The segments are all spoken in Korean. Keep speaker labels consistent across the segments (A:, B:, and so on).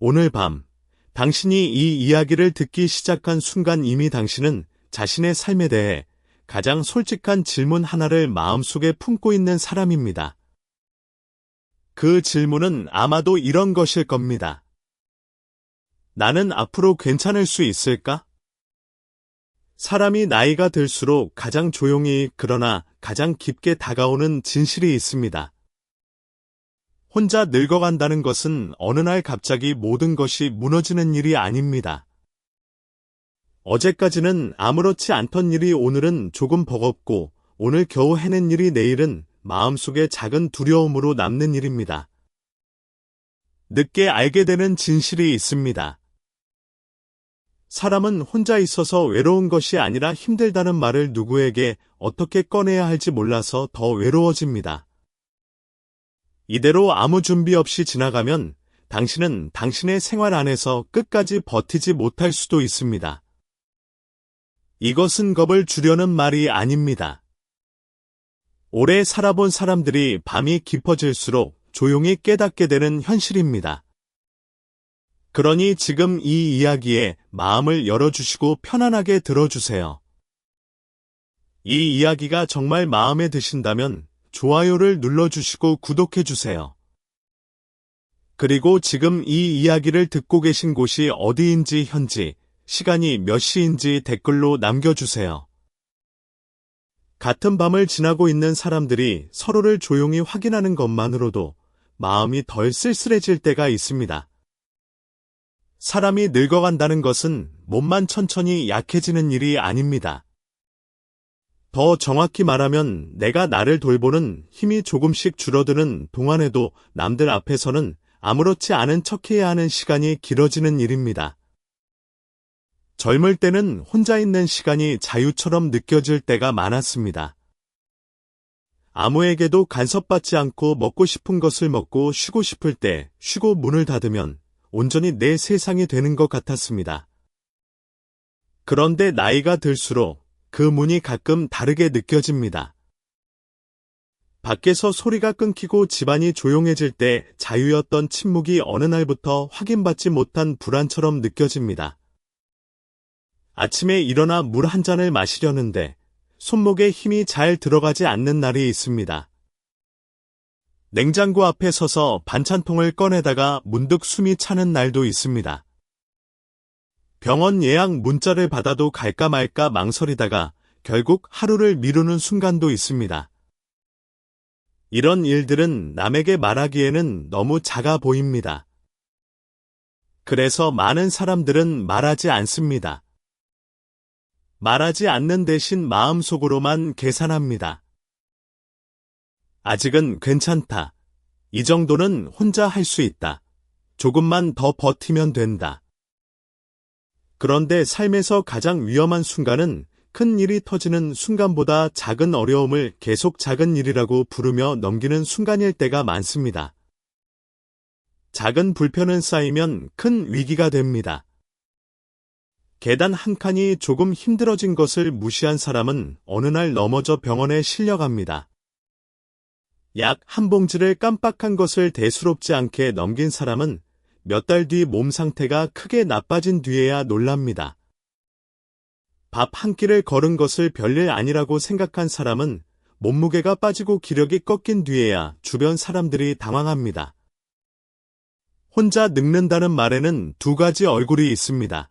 A: 오늘 밤, 당신이 이 이야기를 듣기 시작한 순간 이미 당신은 자신의 삶에 대해 가장 솔직한 질문 하나를 마음속에 품고 있는 사람입니다. 그 질문은 아마도 이런 것일 겁니다. 나는 앞으로 괜찮을 수 있을까? 사람이 나이가 들수록 가장 조용히 그러나 가장 깊게 다가오는 진실이 있습니다. 혼자 늙어간다는 것은 어느 날 갑자기 모든 것이 무너지는 일이 아닙니다. 어제까지는 아무렇지 않던 일이 오늘은 조금 버겁고 오늘 겨우 해낸 일이 내일은 마음속에 작은 두려움으로 남는 일입니다. 늦게 알게 되는 진실이 있습니다. 사람은 혼자 있어서 외로운 것이 아니라 힘들다는 말을 누구에게 어떻게 꺼내야 할지 몰라서 더 외로워집니다. 이대로 아무 준비 없이 지나가면 당신은 당신의 생활 안에서 끝까지 버티지 못할 수도 있습니다. 이것은 겁을 주려는 말이 아닙니다. 오래 살아본 사람들이 밤이 깊어질수록 조용히 깨닫게 되는 현실입니다. 그러니 지금 이 이야기에 마음을 열어주시고 편안하게 들어주세요. 이 이야기가 정말 마음에 드신다면 좋아요를 눌러주시고 구독해주세요. 그리고 지금 이 이야기를 듣고 계신 곳이 어디인지 현지, 시간이 몇 시인지 댓글로 남겨주세요. 같은 밤을 지나고 있는 사람들이 서로를 조용히 확인하는 것만으로도 마음이 덜 쓸쓸해질 때가 있습니다. 사람이 늙어간다는 것은 몸만 천천히 약해지는 일이 아닙니다. 더 정확히 말하면 내가 나를 돌보는 힘이 조금씩 줄어드는 동안에도 남들 앞에서는 아무렇지 않은 척해야 하는 시간이 길어지는 일입니다. 젊을 때는 혼자 있는 시간이 자유처럼 느껴질 때가 많았습니다. 아무에게도 간섭받지 않고 먹고 싶은 것을 먹고 쉬고 싶을 때 쉬고 문을 닫으면 온전히 내 세상이 되는 것 같았습니다. 그런데 나이가 들수록 그 문이 가끔 다르게 느껴집니다. 밖에서 소리가 끊기고 집안이 조용해질 때 자유였던 침묵이 어느 날부터 확인받지 못한 불안처럼 느껴집니다. 아침에 일어나 물 한 잔을 마시려는데 손목에 힘이 잘 들어가지 않는 날이 있습니다. 냉장고 앞에 서서 반찬통을 꺼내다가 문득 숨이 차는 날도 있습니다. 병원 예약 문자를 받아도 갈까 말까 망설이다가 결국 하루를 미루는 순간도 있습니다. 이런 일들은 남에게 말하기에는 너무 작아 보입니다. 그래서 많은 사람들은 말하지 않습니다. 말하지 않는 대신 마음속으로만 계산합니다. 아직은 괜찮다. 이 정도는 혼자 할 수 있다. 조금만 더 버티면 된다. 그런데 삶에서 가장 위험한 순간은 큰 일이 터지는 순간보다 작은 어려움을 계속 작은 일이라고 부르며 넘기는 순간일 때가 많습니다. 작은 불편은 쌓이면 큰 위기가 됩니다. 계단 한 칸이 조금 힘들어진 것을 무시한 사람은 어느 날 넘어져 병원에 실려갑니다. 약 한 봉지를 깜빡한 것을 대수롭지 않게 넘긴 사람은 몇 달 뒤 몸 상태가 크게 나빠진 뒤에야 놀랍니다. 밥 한 끼를 걸은 것을 별일 아니라고 생각한 사람은 몸무게가 빠지고 기력이 꺾인 뒤에야 주변 사람들이 당황합니다. 혼자 늙는다는 말에는 두 가지 얼굴이 있습니다.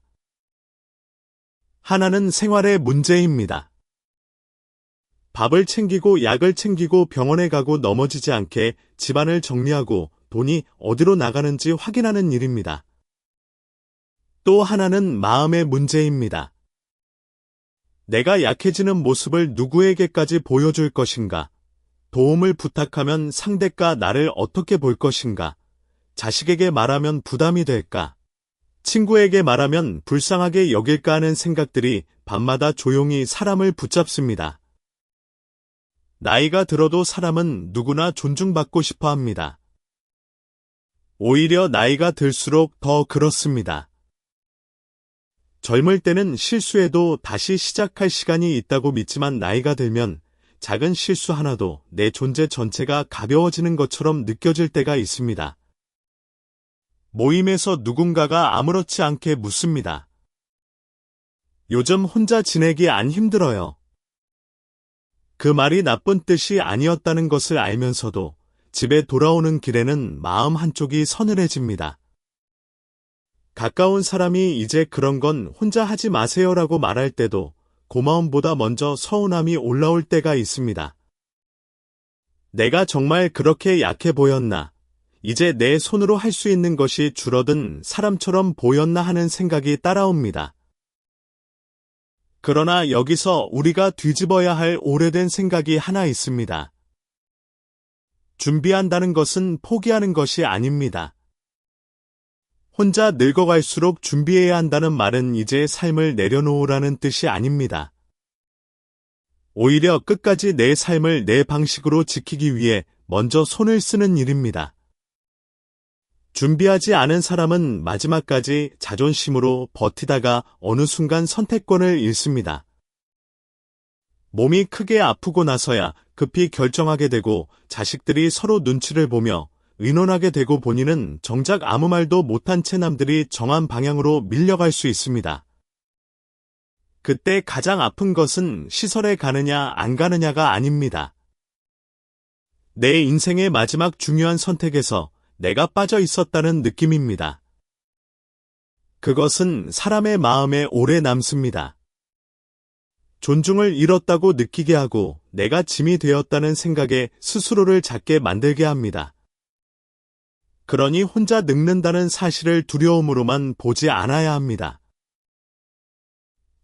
A: 하나는 생활의 문제입니다. 밥을 챙기고 약을 챙기고 병원에 가고 넘어지지 않게 집안을 정리하고 돈이 어디로 나가는지 확인하는 일입니다. 또 하나는 마음의 문제입니다. 내가 약해지는 모습을 누구에게까지 보여줄 것인가? 도움을 부탁하면 상대가 나를 어떻게 볼 것인가? 자식에게 말하면 부담이 될까? 친구에게 말하면 불쌍하게 여길까 하는 생각들이 밤마다 조용히 사람을 붙잡습니다. 나이가 들어도 사람은 누구나 존중받고 싶어 합니다. 오히려 나이가 들수록 더 그렇습니다. 젊을 때는 실수해도 다시 시작할 시간이 있다고 믿지만 나이가 들면 작은 실수 하나도 내 존재 전체가 가벼워지는 것처럼 느껴질 때가 있습니다. 모임에서 누군가가 아무렇지 않게 묻습니다. 요즘 혼자 지내기 안 힘들어요. 그 말이 나쁜 뜻이 아니었다는 것을 알면서도 집에 돌아오는 길에는 마음 한쪽이 서늘해집니다. 가까운 사람이 이제 그런 건 혼자 하지 마세요라고 말할 때도 고마움보다 먼저 서운함이 올라올 때가 있습니다. 내가 정말 그렇게 약해 보였나? 이제 내 손으로 할 수 있는 것이 줄어든 사람처럼 보였나 하는 생각이 따라옵니다. 그러나 여기서 우리가 뒤집어야 할 오래된 생각이 하나 있습니다. 준비한다는 것은 포기하는 것이 아닙니다. 혼자 늙어갈수록 준비해야 한다는 말은 이제 삶을 내려놓으라는 뜻이 아닙니다. 오히려 끝까지 내 삶을 내 방식으로 지키기 위해 먼저 손을 쓰는 일입니다. 준비하지 않은 사람은 마지막까지 자존심으로 버티다가 어느 순간 선택권을 잃습니다. 몸이 크게 아프고 나서야 급히 결정하게 되고 자식들이 서로 눈치를 보며 의논하게 되고 본인은 정작 아무 말도 못한 채 남들이 정한 방향으로 밀려갈 수 있습니다. 그때 가장 아픈 것은 시설에 가느냐 안 가느냐가 아닙니다. 내 인생의 마지막 중요한 선택에서 내가 빠져 있었다는 느낌입니다. 그것은 사람의 마음에 오래 남습니다. 존중을 잃었다고 느끼게 하고 내가 짐이 되었다는 생각에 스스로를 작게 만들게 합니다. 그러니 혼자 늙는다는 사실을 두려움으로만 보지 않아야 합니다.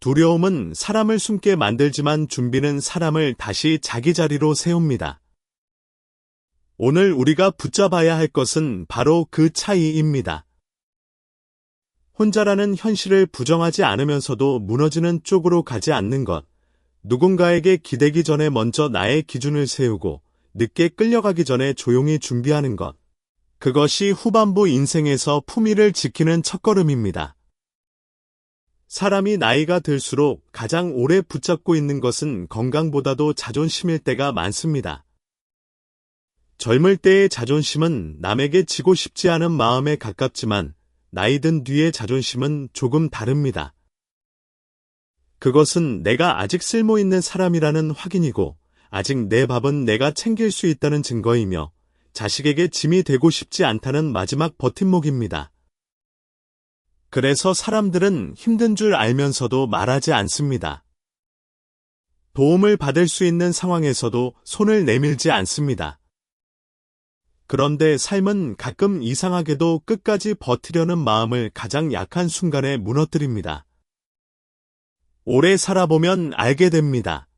A: 두려움은 사람을 숨게 만들지만 준비는 사람을 다시 자기 자리로 세웁니다. 오늘 우리가 붙잡아야 할 것은 바로 그 차이입니다. 혼자라는 현실을 부정하지 않으면서도 무너지는 쪽으로 가지 않는 것, 누군가에게 기대기 전에 먼저 나의 기준을 세우고 늦게 끌려가기 전에 조용히 준비하는 것, 그것이 후반부 인생에서 품위를 지키는 첫걸음입니다. 사람이 나이가 들수록 가장 오래 붙잡고 있는 것은 건강보다도 자존심일 때가 많습니다. 젊을 때의 자존심은 남에게 지고 싶지 않은 마음에 가깝지만 나이 든 뒤의 자존심은 조금 다릅니다. 그것은 내가 아직 쓸모있는 사람이라는 확인이고 아직 내 밥은 내가 챙길 수 있다는 증거이며 자식에게 짐이 되고 싶지 않다는 마지막 버팀목입니다. 그래서 사람들은 힘든 줄 알면서도 말하지 않습니다. 도움을 받을 수 있는 상황에서도 손을 내밀지 않습니다. 그런데 삶은 가끔 이상하게도 끝까지 버티려는 마음을 가장 약한 순간에 무너뜨립니다. 오래 살아보면 알게 됩니다.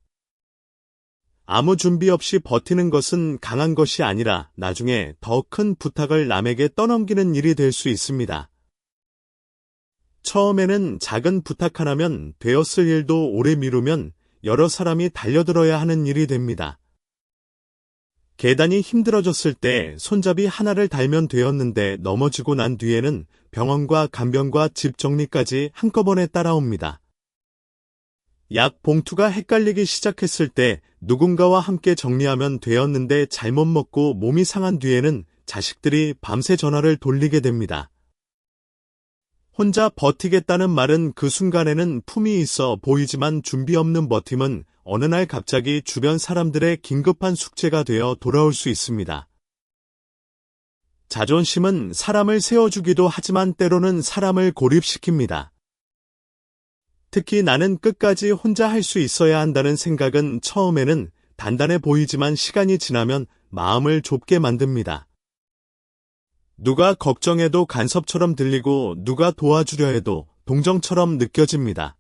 A: 아무 준비 없이 버티는 것은 강한 것이 아니라 나중에 더 큰 부탁을 남에게 떠넘기는 일이 될 수 있습니다. 처음에는 작은 부탁 하나면 되었을 일도 오래 미루면 여러 사람이 달려들어야 하는 일이 됩니다. 계단이 힘들어졌을 때 손잡이 하나를 달면 되었는데 넘어지고 난 뒤에는 병원과 간병과 집 정리까지 한꺼번에 따라옵니다. 약 봉투가 헷갈리기 시작했을 때 누군가와 함께 정리하면 되었는데 잘못 먹고 몸이 상한 뒤에는 자식들이 밤새 전화를 돌리게 됩니다. 혼자 버티겠다는 말은 그 순간에는 품이 있어 보이지만 준비 없는 버팀은 어느 날 갑자기 주변 사람들의 긴급한 숙제가 되어 돌아올 수 있습니다. 자존심은 사람을 세워주기도 하지만 때로는 사람을 고립시킵니다. 특히 나는 끝까지 혼자 할 수 있어야 한다는 생각은 처음에는 단단해 보이지만 시간이 지나면 마음을 좁게 만듭니다. 누가 걱정해도 간섭처럼 들리고 누가 도와주려 해도 동정처럼 느껴집니다.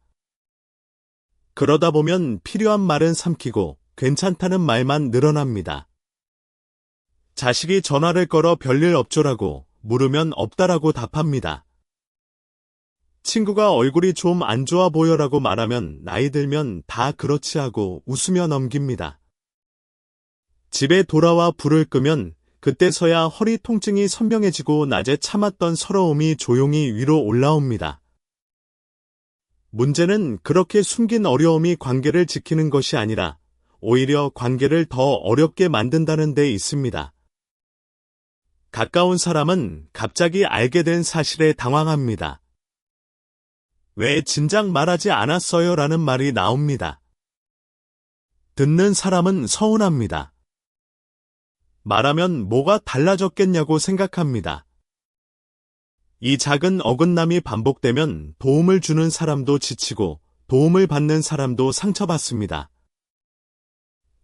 A: 그러다 보면 필요한 말은 삼키고 괜찮다는 말만 늘어납니다. 자식이 전화를 걸어 별일 없죠라고 물으면 없다라고 답합니다. 친구가 얼굴이 좀 안 좋아 보여라고 말하면 나이 들면 다 그렇지 하고 웃으며 넘깁니다. 집에 돌아와 불을 끄면 그때서야 허리 통증이 선명해지고 낮에 참았던 서러움이 조용히 위로 올라옵니다. 문제는 그렇게 숨긴 어려움이 관계를 지키는 것이 아니라 오히려 관계를 더 어렵게 만든다는 데 있습니다. 가까운 사람은 갑자기 알게 된 사실에 당황합니다. 왜 진작 말하지 않았어요? 라는 말이 나옵니다. 듣는 사람은 서운합니다. 말하면 뭐가 달라졌겠냐고 생각합니다. 이 작은 어긋남이 반복되면 도움을 주는 사람도 지치고 도움을 받는 사람도 상처받습니다.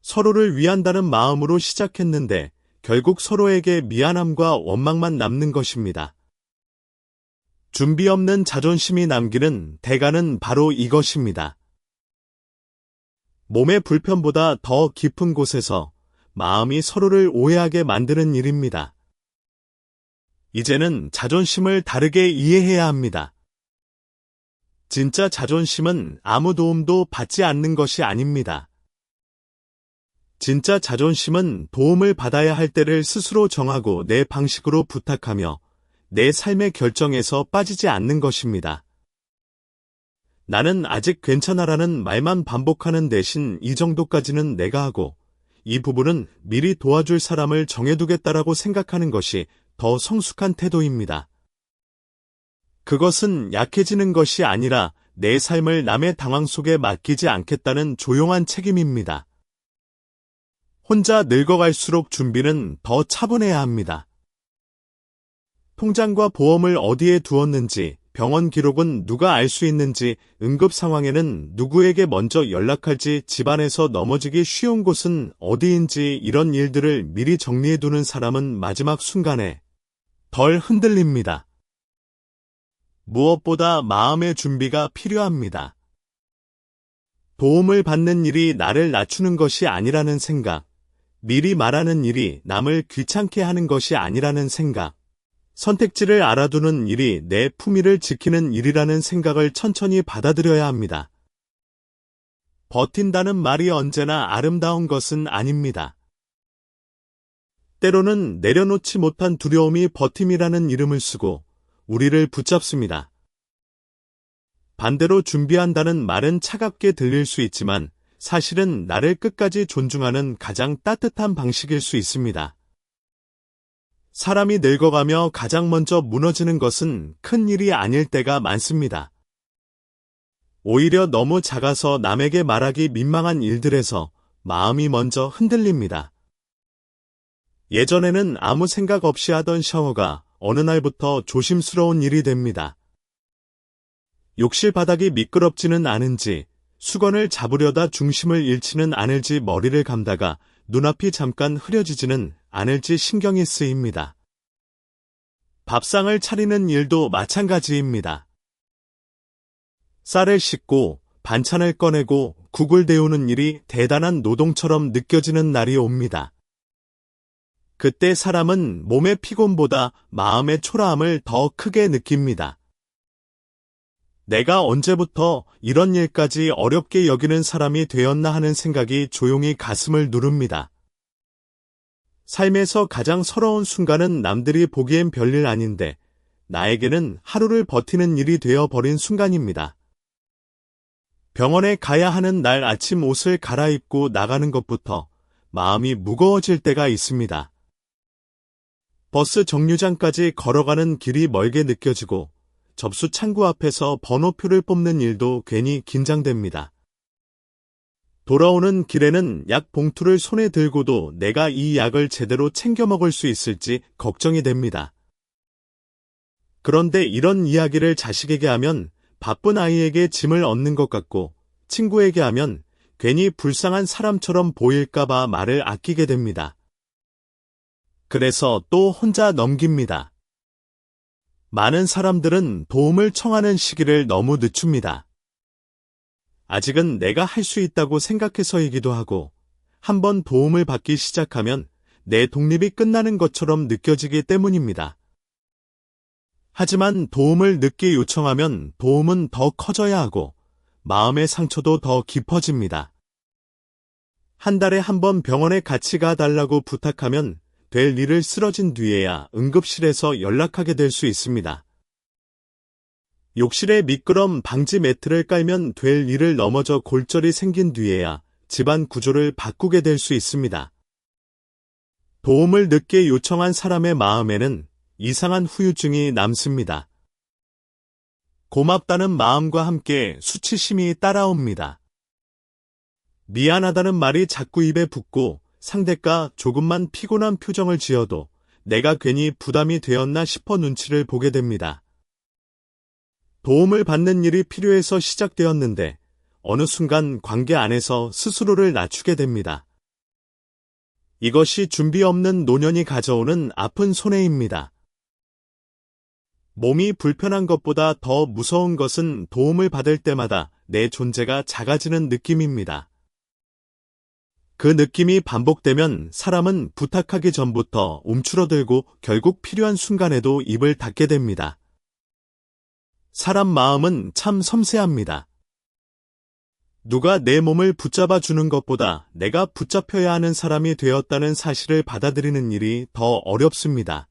A: 서로를 위한다는 마음으로 시작했는데 결국 서로에게 미안함과 원망만 남는 것입니다. 준비 없는 자존심이 남기는 대가는 바로 이것입니다. 몸의 불편보다 더 깊은 곳에서 마음이 서로를 오해하게 만드는 일입니다. 이제는 자존심을 다르게 이해해야 합니다. 진짜 자존심은 아무 도움도 받지 않는 것이 아닙니다. 진짜 자존심은 도움을 받아야 할 때를 스스로 정하고 내 방식으로 부탁하며 내 삶의 결정에서 빠지지 않는 것입니다. 나는 아직 괜찮아라는 말만 반복하는 대신 이 정도까지는 내가 하고 이 부분은 미리 도와줄 사람을 정해두겠다라고 생각하는 것이 더 성숙한 태도입니다. 그것은 약해지는 것이 아니라 내 삶을 남의 당황 속에 맡기지 않겠다는 조용한 책임입니다. 혼자 늙어갈수록 준비는 더 차분해야 합니다. 통장과 보험을 어디에 두었는지, 병원 기록은 누가 알 수 있는지, 응급 상황에는 누구에게 먼저 연락할지, 집안에서 넘어지기 쉬운 곳은 어디인지 이런 일들을 미리 정리해두는 사람은 마지막 순간에 덜 흔들립니다. 무엇보다 마음의 준비가 필요합니다. 도움을 받는 일이 나를 낮추는 것이 아니라는 생각, 미리 말하는 일이 남을 귀찮게 하는 것이 아니라는 생각, 선택지를 알아두는 일이 내 품위를 지키는 일이라는 생각을 천천히 받아들여야 합니다. 버틴다는 말이 언제나 아름다운 것은 아닙니다. 때로는 내려놓지 못한 두려움이 버팀이라는 이름을 쓰고 우리를 붙잡습니다. 반대로 준비한다는 말은 차갑게 들릴 수 있지만 사실은 나를 끝까지 존중하는 가장 따뜻한 방식일 수 있습니다. 사람이 늙어가며 가장 먼저 무너지는 것은 큰 일이 아닐 때가 많습니다. 오히려 너무 작아서 남에게 말하기 민망한 일들에서 마음이 먼저 흔들립니다. 예전에는 아무 생각 없이 하던 샤워가 어느 날부터 조심스러운 일이 됩니다. 욕실 바닥이 미끄럽지는 않은지, 수건을 잡으려다 중심을 잃지는 않을지 머리를 감다가 눈앞이 잠깐 흐려지지는 않을지 신경이 쓰입니다. 밥상을 차리는 일도 마찬가지입니다. 쌀을 씻고 반찬을 꺼내고 국을 데우는 일이 대단한 노동처럼 느껴지는 날이 옵니다. 그때 사람은 몸의 피곤보다 마음의 초라함을 더 크게 느낍니다. 내가 언제부터 이런 일까지 어렵게 여기는 사람이 되었나 하는 생각이 조용히 가슴을 누릅니다. 삶에서 가장 서러운 순간은 남들이 보기엔 별일 아닌데 나에게는 하루를 버티는 일이 되어버린 순간입니다. 병원에 가야 하는 날 아침 옷을 갈아입고 나가는 것부터 마음이 무거워질 때가 있습니다. 버스 정류장까지 걸어가는 길이 멀게 느껴지고 접수 창구 앞에서 번호표를 뽑는 일도 괜히 긴장됩니다. 돌아오는 길에는 약 봉투를 손에 들고도 내가 이 약을 제대로 챙겨 먹을 수 있을지 걱정이 됩니다. 그런데 이런 이야기를 자식에게 하면 바쁜 아이에게 짐을 얻는 것 같고 친구에게 하면 괜히 불쌍한 사람처럼 보일까봐 말을 아끼게 됩니다. 그래서 또 혼자 넘깁니다. 많은 사람들은 도움을 청하는 시기를 너무 늦춥니다. 아직은 내가 할 수 있다고 생각해서이기도 하고 한번 도움을 받기 시작하면 내 독립이 끝나는 것처럼 느껴지기 때문입니다. 하지만 도움을 늦게 요청하면 도움은 더 커져야 하고 마음의 상처도 더 깊어집니다. 한 달에 한 번 병원에 같이 가달라고 부탁하면 될 일을 쓰러진 뒤에야 응급실에서 연락하게 될 수 있습니다. 욕실에 미끄럼 방지 매트를 깔면 될 일을 넘어져 골절이 생긴 뒤에야 집안 구조를 바꾸게 될 수 있습니다. 도움을 늦게 요청한 사람의 마음에는 이상한 후유증이 남습니다. 고맙다는 마음과 함께 수치심이 따라옵니다. 미안하다는 말이 자꾸 입에 붙고 상대가 조금만 피곤한 표정을 지어도 내가 괜히 부담이 되었나 싶어 눈치를 보게 됩니다. 도움을 받는 일이 필요해서 시작되었는데 어느 순간 관계 안에서 스스로를 낮추게 됩니다. 이것이 준비 없는 노년이 가져오는 아픈 손해입니다. 몸이 불편한 것보다 더 무서운 것은 도움을 받을 때마다 내 존재가 작아지는 느낌입니다. 그 느낌이 반복되면 사람은 부탁하기 전부터 움츠러들고 결국 필요한 순간에도 입을 닫게 됩니다. 사람 마음은 참 섬세합니다. 누가 내 몸을 붙잡아 주는 것보다 내가 붙잡혀야 하는 사람이 되었다는 사실을 받아들이는 일이 더 어렵습니다.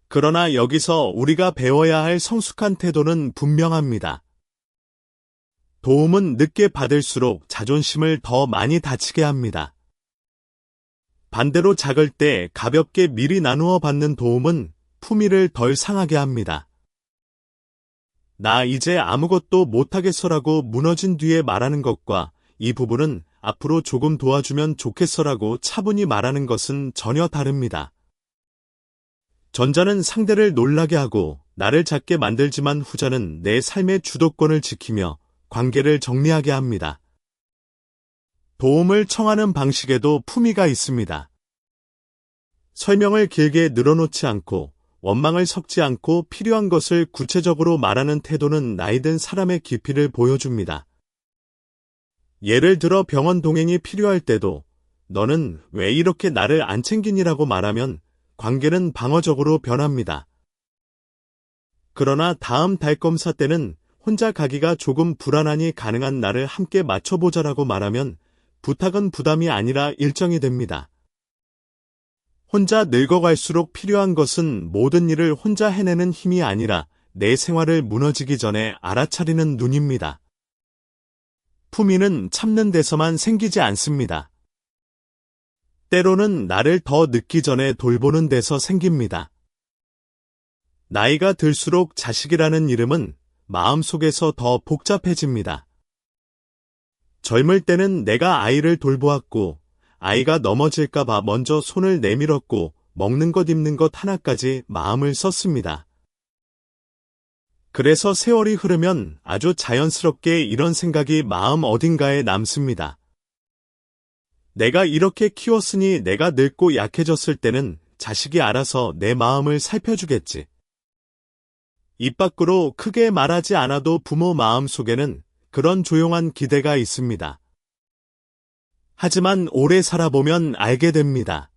A: 그러나 여기서 우리가 배워야 할 성숙한 태도는 분명합니다. 도움은 늦게 받을수록 자존심을 더 많이 다치게 합니다. 반대로 작을 때 가볍게 미리 나누어 받는 도움은 품위를 덜 상하게 합니다. 나 이제 아무것도 못하겠어라고 무너진 뒤에 말하는 것과 이 부분은 앞으로 조금 도와주면 좋겠어라고 차분히 말하는 것은 전혀 다릅니다. 전자는 상대를 놀라게 하고 나를 작게 만들지만 후자는 내 삶의 주도권을 지키며 관계를 정리하게 합니다. 도움을 청하는 방식에도 품위가 있습니다. 설명을 길게 늘어놓지 않고 원망을 섞지 않고 필요한 것을 구체적으로 말하는 태도는 나이든 사람의 깊이를 보여줍니다. 예를 들어 병원 동행이 필요할 때도 너는 왜 이렇게 나를 안 챙기니라고 말하면 관계는 방어적으로 변합니다. 그러나 다음 달 검사 때는 혼자 가기가 조금 불안하니 가능한 날을 함께 맞춰보자라고 말하면 부탁은 부담이 아니라 일정이 됩니다. 혼자 늙어갈수록 필요한 것은 모든 일을 혼자 해내는 힘이 아니라 내 생활을 무너지기 전에 알아차리는 눈입니다. 품위는 참는 데서만 생기지 않습니다. 때로는 나를 더 늦기 전에 돌보는 데서 생깁니다. 나이가 들수록 자식이라는 이름은 마음속에서 더 복잡해집니다. 젊을 때는 내가 아이를 돌보았고 아이가 넘어질까봐 먼저 손을 내밀었고 먹는 것 입는 것 하나까지 마음을 썼습니다. 그래서 세월이 흐르면 아주 자연스럽게 이런 생각이 마음 어딘가에 남습니다. 내가 이렇게 키웠으니 내가 늙고 약해졌을 때는 자식이 알아서 내 마음을 살펴주겠지. 입 밖으로 크게 말하지 않아도 부모 마음 속에는 그런 조용한 기대가 있습니다. 하지만 오래 살아보면 알게 됩니다.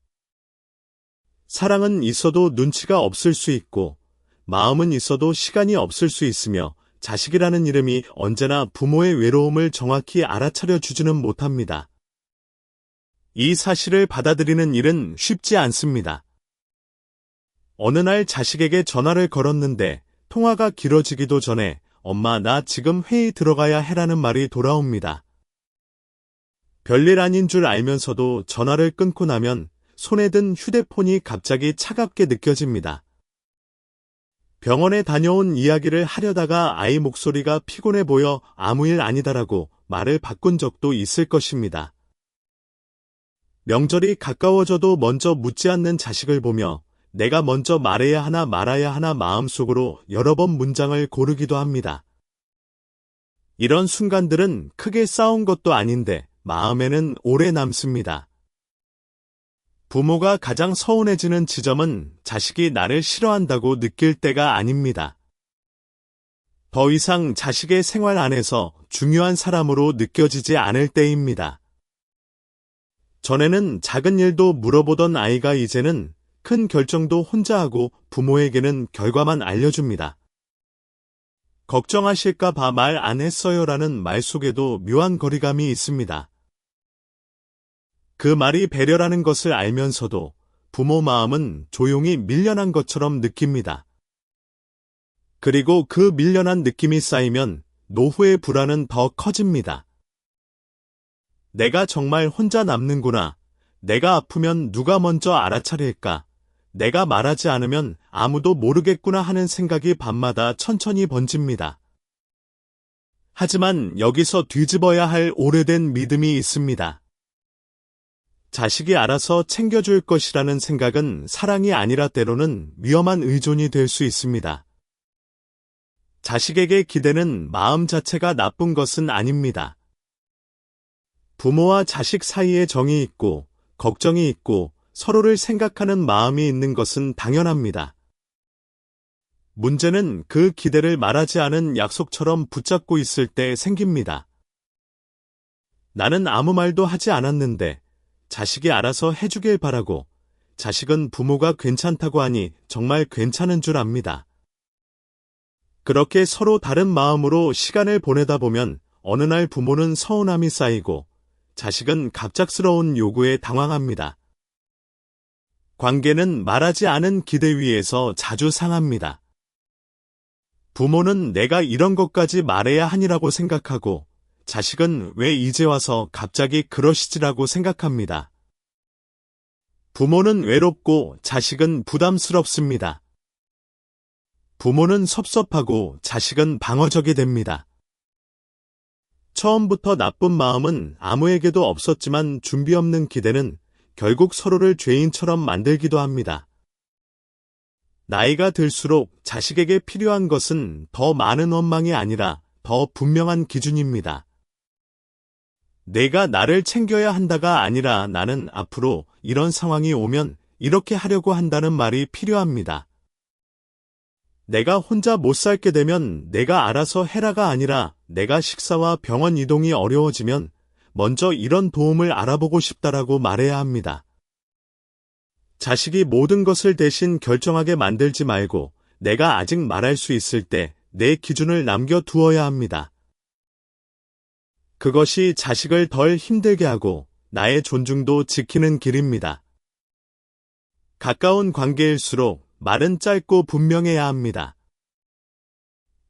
A: 사랑은 있어도 눈치가 없을 수 있고 마음은 있어도 시간이 없을 수 있으며 자식이라는 이름이 언제나 부모의 외로움을 정확히 알아차려 주지는 못합니다. 이 사실을 받아들이는 일은 쉽지 않습니다. 어느 날 자식에게 전화를 걸었는데 통화가 길어지기도 전에 엄마 나 지금 회의 들어가야 해라는 말이 돌아옵니다. 별일 아닌 줄 알면서도 전화를 끊고 나면 손에 든 휴대폰이 갑자기 차갑게 느껴집니다. 병원에 다녀온 이야기를 하려다가 아이 목소리가 피곤해 보여 아무 일 아니다라고 말을 바꾼 적도 있을 것입니다. 명절이 가까워져도 먼저 묻지 않는 자식을 보며 내가 먼저 말해야 하나 말아야 하나 마음속으로 여러 번 문장을 고르기도 합니다. 이런 순간들은 크게 싸운 것도 아닌데 마음에는 오래 남습니다. 부모가 가장 서운해지는 지점은 자식이 나를 싫어한다고 느낄 때가 아닙니다. 더 이상 자식의 생활 안에서 중요한 사람으로 느껴지지 않을 때입니다. 전에는 작은 일도 물어보던 아이가 이제는 큰 결정도 혼자 하고 부모에게는 결과만 알려줍니다. 걱정하실까 봐 말 안 했어요라는 말 속에도 묘한 거리감이 있습니다. 그 말이 배려라는 것을 알면서도 부모 마음은 조용히 밀려난 것처럼 느낍니다. 그리고 그 밀려난 느낌이 쌓이면 노후의 불안은 더 커집니다. 내가 정말 혼자 남는구나. 내가 아프면 누가 먼저 알아차릴까? 내가 말하지 않으면 아무도 모르겠구나 하는 생각이 밤마다 천천히 번집니다. 하지만 여기서 뒤집어야 할 오래된 믿음이 있습니다. 자식이 알아서 챙겨줄 것이라는 생각은 사랑이 아니라 때로는 위험한 의존이 될 수 있습니다. 자식에게 기대는 마음 자체가 나쁜 것은 아닙니다. 부모와 자식 사이에 정이 있고 걱정이 있고 서로를 생각하는 마음이 있는 것은 당연합니다. 문제는 그 기대를 말하지 않은 약속처럼 붙잡고 있을 때 생깁니다. 나는 아무 말도 하지 않았는데 자식이 알아서 해주길 바라고 자식은 부모가 괜찮다고 하니 정말 괜찮은 줄 압니다. 그렇게 서로 다른 마음으로 시간을 보내다 보면 어느 날 부모는 서운함이 쌓이고 자식은 갑작스러운 요구에 당황합니다. 관계는 말하지 않은 기대 위에서 자주 상합니다. 부모는 내가 이런 것까지 말해야 하니라고 생각하고 자식은 왜 이제 와서 갑자기 그러시지라고 생각합니다. 부모는 외롭고 자식은 부담스럽습니다. 부모는 섭섭하고 자식은 방어적이 됩니다. 처음부터 나쁜 마음은 아무에게도 없었지만 준비 없는 기대는 결국 서로를 죄인처럼 만들기도 합니다. 나이가 들수록 자식에게 필요한 것은 더 많은 원망이 아니라 더 분명한 기준입니다. 내가 나를 챙겨야 한다가 아니라 나는 앞으로 이런 상황이 오면 이렇게 하려고 한다는 말이 필요합니다. 내가 혼자 못 살게 되면 내가 알아서 해라가 아니라 내가 식사와 병원 이동이 어려워지면 먼저 이런 도움을 알아보고 싶다라고 말해야 합니다. 자식이 모든 것을 대신 결정하게 만들지 말고 내가 아직 말할 수 있을 때 내 기준을 남겨두어야 합니다. 그것이 자식을 덜 힘들게 하고 나의 존중도 지키는 길입니다. 가까운 관계일수록 말은 짧고 분명해야 합니다.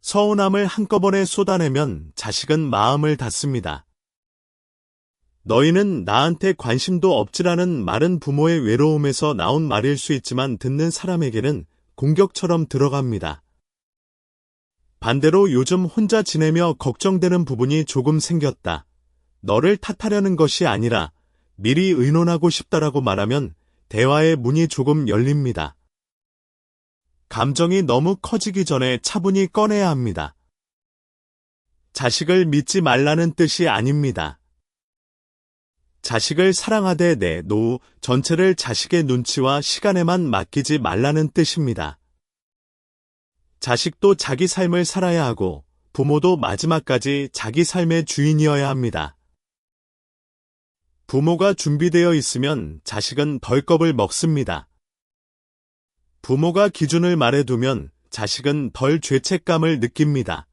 A: 서운함을 한꺼번에 쏟아내면 자식은 마음을 닫습니다. 너희는 나한테 관심도 없지라는 말은 부모의 외로움에서 나온 말일 수 있지만 듣는 사람에게는 공격처럼 들어갑니다. 반대로 요즘 혼자 지내며 걱정되는 부분이 조금 생겼다. 너를 탓하려는 것이 아니라 미리 의논하고 싶다라고 말하면 대화의 문이 조금 열립니다. 감정이 너무 커지기 전에 차분히 꺼내야 합니다. 자식을 믿지 말라는 뜻이 아닙니다. 자식을 사랑하되 내 노후 전체를 자식의 눈치와 시간에만 맡기지 말라는 뜻입니다. 자식도 자기 삶을 살아야 하고 부모도 마지막까지 자기 삶의 주인이어야 합니다. 부모가 준비되어 있으면 자식은 덜 겁을 먹습니다. 부모가 기준을 말해두면 자식은 덜 죄책감을 느낍니다.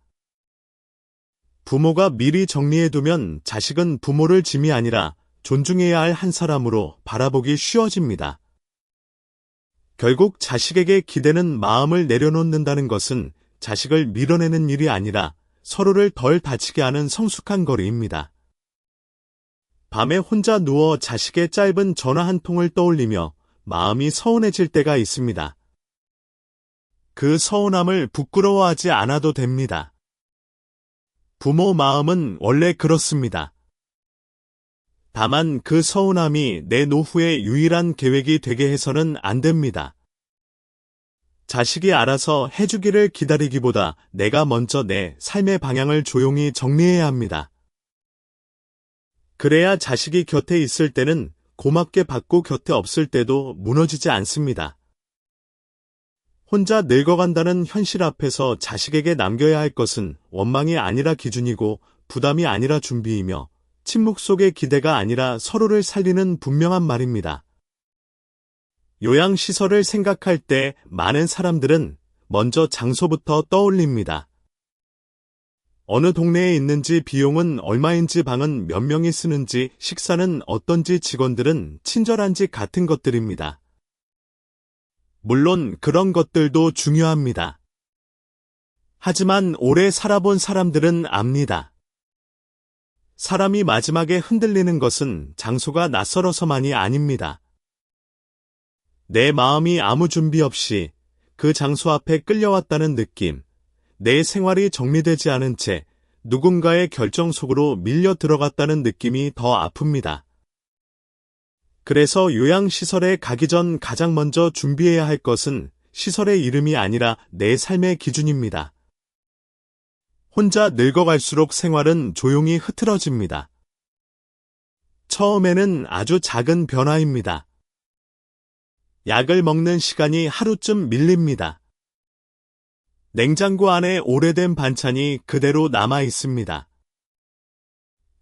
A: 부모가 미리 정리해두면 자식은 부모를 짐이 아니라 존중해야 할 한 사람으로 바라보기 쉬워집니다. 결국 자식에게 기대는 마음을 내려놓는다는 것은 자식을 밀어내는 일이 아니라 서로를 덜 다치게 하는 성숙한 거리입니다. 밤에 혼자 누워 자식의 짧은 전화 한 통을 떠올리며 마음이 서운해질 때가 있습니다. 그 서운함을 부끄러워하지 않아도 됩니다. 부모 마음은 원래 그렇습니다. 다만 그 서운함이 내 노후의 유일한 계획이 되게 해서는 안 됩니다. 자식이 알아서 해주기를 기다리기보다 내가 먼저 내 삶의 방향을 조용히 정리해야 합니다. 그래야 자식이 곁에 있을 때는 고맙게 받고 곁에 없을 때도 무너지지 않습니다. 혼자 늙어간다는 현실 앞에서 자식에게 남겨야 할 것은 원망이 아니라 기준이고 부담이 아니라 준비이며 침묵 속의 기대가 아니라 서로를 살리는 분명한 말입니다. 요양시설을 생각할 때 많은 사람들은 먼저 장소부터 떠올립니다. 어느 동네에 있는지 비용은 얼마인지 방은 몇 명이 쓰는지 식사는 어떤지 직원들은 친절한지 같은 것들입니다. 물론 그런 것들도 중요합니다. 하지만 오래 살아본 사람들은 압니다. 사람이 마지막에 흔들리는 것은 장소가 낯설어서만이 아닙니다. 내 마음이 아무 준비 없이 그 장소 앞에 끌려왔다는 느낌, 내 생활이 정리되지 않은 채 누군가의 결정 속으로 밀려 들어갔다는 느낌이 더 아픕니다. 그래서 요양시설에 가기 전 가장 먼저 준비해야 할 것은 시설의 이름이 아니라 내 삶의 기준입니다. 혼자 늙어갈수록 생활은 조용히 흐트러집니다. 처음에는 아주 작은 변화입니다. 약을 먹는 시간이 하루쯤 밀립니다. 냉장고 안에 오래된 반찬이 그대로 남아 있습니다.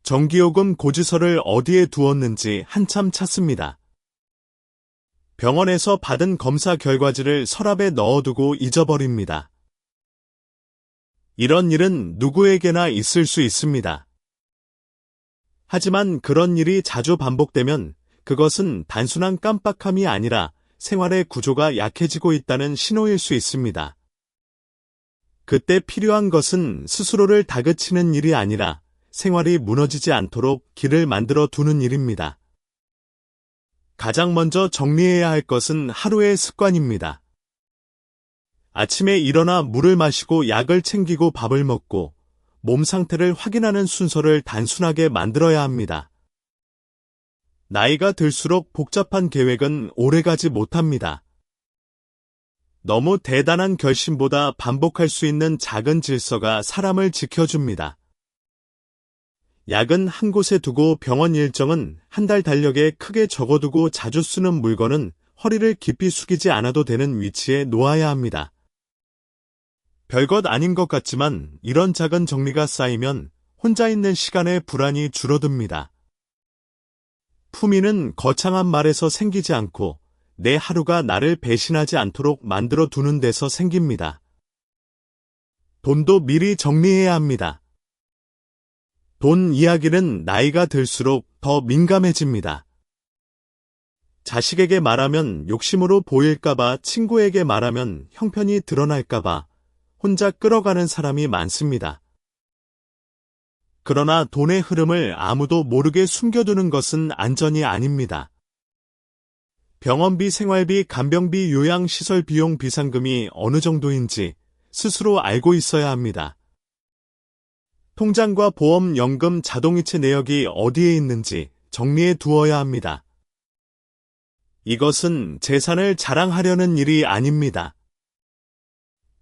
A: 전기요금 고지서를 어디에 두었는지 한참 찾습니다. 병원에서 받은 검사 결과지를 서랍에 넣어두고 잊어버립니다. 이런 일은 누구에게나 있을 수 있습니다. 하지만 그런 일이 자주 반복되면 그것은 단순한 깜빡함이 아니라 생활의 구조가 약해지고 있다는 신호일 수 있습니다. 그때 필요한 것은 스스로를 다그치는 일이 아니라 생활이 무너지지 않도록 길을 만들어 두는 일입니다. 가장 먼저 정리해야 할 것은 하루의 습관입니다. 아침에 일어나 물을 마시고 약을 챙기고 밥을 먹고 몸 상태를 확인하는 순서를 단순하게 만들어야 합니다. 나이가 들수록 복잡한 계획은 오래가지 못합니다. 너무 대단한 결심보다 반복할 수 있는 작은 질서가 사람을 지켜줍니다. 약은 한 곳에 두고 병원 일정은 한 달 달력에 크게 적어두고 자주 쓰는 물건은 허리를 깊이 숙이지 않아도 되는 위치에 놓아야 합니다. 별것 아닌 것 같지만 이런 작은 정리가 쌓이면 혼자 있는 시간의 불안이 줄어듭니다. 품위는 거창한 말에서 생기지 않고 내 하루가 나를 배신하지 않도록 만들어 두는 데서 생깁니다. 돈도 미리 정리해야 합니다. 돈 이야기는 나이가 들수록 더 민감해집니다. 자식에게 말하면 욕심으로 보일까봐, 친구에게 말하면 형편이 드러날까봐 혼자 끌어가는 사람이 많습니다. 그러나 돈의 흐름을 아무도 모르게 숨겨두는 것은 안전이 아닙니다. 병원비, 생활비, 간병비, 요양시설 비용 비상금이 어느 정도인지 스스로 알고 있어야 합니다. 통장과 보험, 연금, 자동이체 내역이 어디에 있는지 정리해 두어야 합니다. 이것은 재산을 자랑하려는 일이 아닙니다.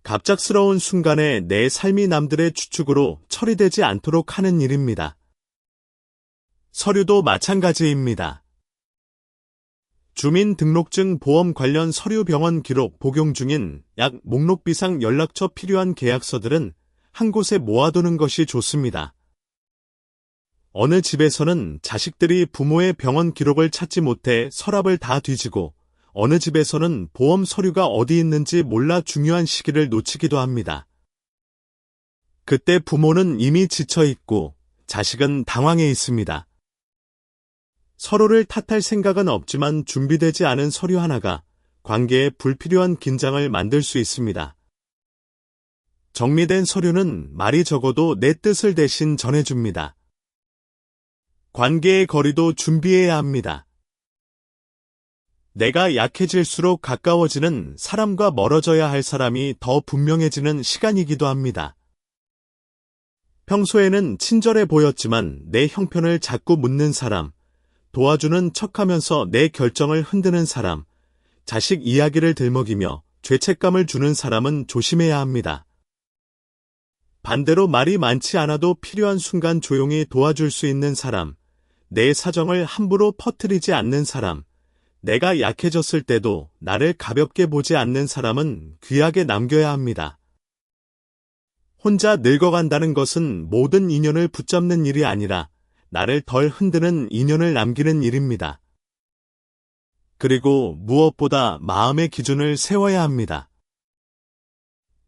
A: 갑작스러운 순간에 내 삶이 남들의 추측으로 처리되지 않도록 하는 일입니다. 서류도 마찬가지입니다. 주민등록증, 보험 관련 서류, 병원 기록, 복용 중인 약, 목록, 비상 연락처, 필요한 계약서들은 한 곳에 모아두는 것이 좋습니다. 어느 집에서는 자식들이 부모의 병원 기록을 찾지 못해 서랍을 다 뒤지고 어느 집에서는 보험 서류가 어디 있는지 몰라 중요한 시기를 놓치기도 합니다. 그때 부모는 이미 지쳐 있고 자식은 당황해 있습니다. 서로를 탓할 생각은 없지만 준비되지 않은 서류 하나가 관계에 불필요한 긴장을 만들 수 있습니다. 정리된 서류는 말이 적어도 내 뜻을 대신 전해줍니다. 관계의 거리도 준비해야 합니다. 내가 약해질수록 가까워지는 사람과 멀어져야 할 사람이 더 분명해지는 시간이기도 합니다. 평소에는 친절해 보였지만 내 형편을 자꾸 묻는 사람, 도와주는 척하면서 내 결정을 흔드는 사람, 자식 이야기를 들먹이며 죄책감을 주는 사람은 조심해야 합니다. 반대로 말이 많지 않아도 필요한 순간 조용히 도와줄 수 있는 사람, 내 사정을 함부로 퍼뜨리지 않는 사람, 내가 약해졌을 때도 나를 가볍게 보지 않는 사람은 귀하게 남겨야 합니다. 혼자 늙어간다는 것은 모든 인연을 붙잡는 일이 아니라 나를 덜 흔드는 인연을 남기는 일입니다. 그리고 무엇보다 마음의 기준을 세워야 합니다.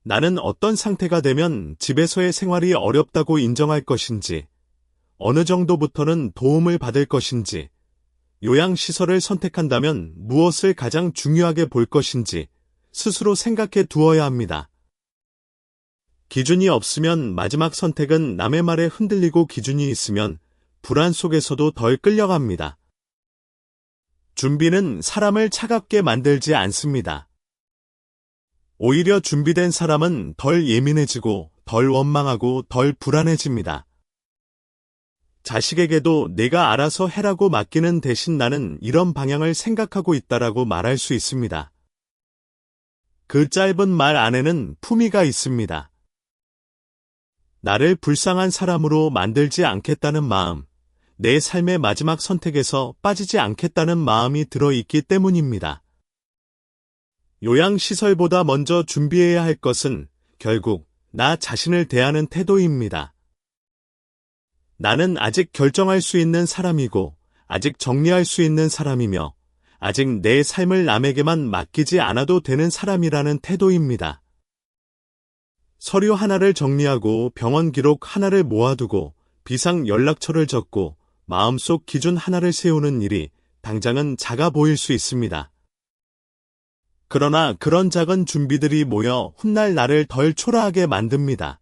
A: 나는 어떤 상태가 되면 집에서의 생활이 어렵다고 인정할 것인지, 어느 정도부터는 도움을 받을 것인지, 요양시설을 선택한다면 무엇을 가장 중요하게 볼 것인지 스스로 생각해 두어야 합니다. 기준이 없으면 마지막 선택은 남의 말에 흔들리고 기준이 있으면 불안 속에서도 덜 끌려갑니다. 준비는 사람을 차갑게 만들지 않습니다. 오히려 준비된 사람은 덜 예민해지고 덜 원망하고 덜 불안해집니다. 자식에게도 내가 알아서 해라고 맡기는 대신 나는 이런 방향을 생각하고 있다라고 말할 수 있습니다. 그 짧은 말 안에는 품위가 있습니다. 나를 불쌍한 사람으로 만들지 않겠다는 마음, 내 삶의 마지막 선택에서 빠지지 않겠다는 마음이 들어있기 때문입니다. 요양시설보다 먼저 준비해야 할 것은 결국 나 자신을 대하는 태도입니다. 나는 아직 결정할 수 있는 사람이고, 아직 정리할 수 있는 사람이며, 아직 내 삶을 남에게만 맡기지 않아도 되는 사람이라는 태도입니다. 서류 하나를 정리하고 병원 기록 하나를 모아두고 비상 연락처를 적고 마음속 기준 하나를 세우는 일이 당장은 작아 보일 수 있습니다. 그러나 그런 작은 준비들이 모여 훗날 나를 덜 초라하게 만듭니다.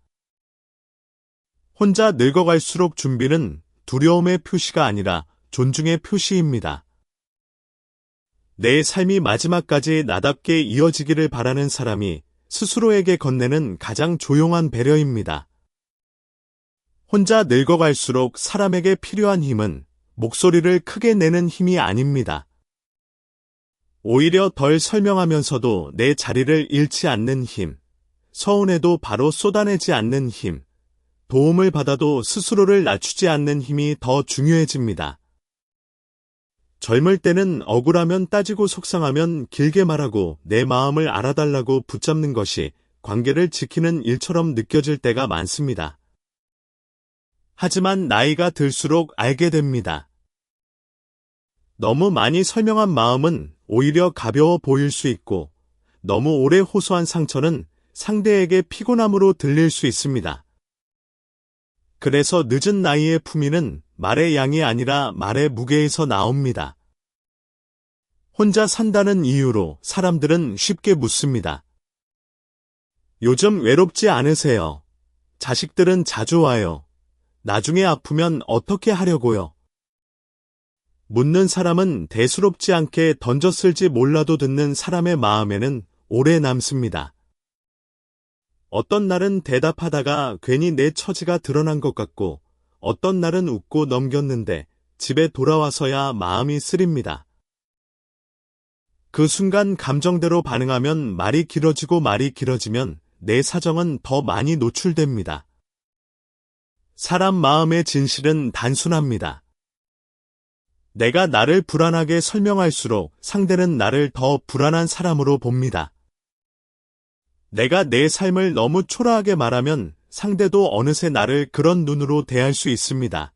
A: 혼자 늙어갈수록 준비는 두려움의 표시가 아니라 존중의 표시입니다. 내 삶이 마지막까지 나답게 이어지기를 바라는 사람이 스스로에게 건네는 가장 조용한 배려입니다. 혼자 늙어갈수록 사람에게 필요한 힘은 목소리를 크게 내는 힘이 아닙니다. 오히려 덜 설명하면서도 내 자리를 잃지 않는 힘, 서운해도 바로 쏟아내지 않는 힘, 도움을 받아도 스스로를 낮추지 않는 힘이 더 중요해집니다. 젊을 때는 억울하면 따지고 속상하면 길게 말하고 내 마음을 알아달라고 붙잡는 것이 관계를 지키는 일처럼 느껴질 때가 많습니다. 하지만 나이가 들수록 알게 됩니다. 너무 많이 설명한 마음은 오히려 가벼워 보일 수 있고, 너무 오래 호소한 상처는 상대에게 피곤함으로 들릴 수 있습니다. 그래서 늦은 나이의 품위는 말의 양이 아니라 말의 무게에서 나옵니다. 혼자 산다는 이유로 사람들은 쉽게 묻습니다. 요즘 외롭지 않으세요? 자식들은 자주 와요. 나중에 아프면 어떻게 하려고요? 묻는 사람은 대수롭지 않게 던졌을지 몰라도 듣는 사람의 마음에는 오래 남습니다. 어떤 날은 대답하다가 괜히 내 처지가 드러난 것 같고, 어떤 날은 웃고 넘겼는데 집에 돌아와서야 마음이 쓰립니다. 그 순간 감정대로 반응하면 말이 길어지고 말이 길어지면 내 사정은 더 많이 노출됩니다. 사람 마음의 진실은 단순합니다. 내가 나를 불안하게 설명할수록 상대는 나를 더 불안한 사람으로 봅니다. 내가 내 삶을 너무 초라하게 말하면 상대도 어느새 나를 그런 눈으로 대할 수 있습니다.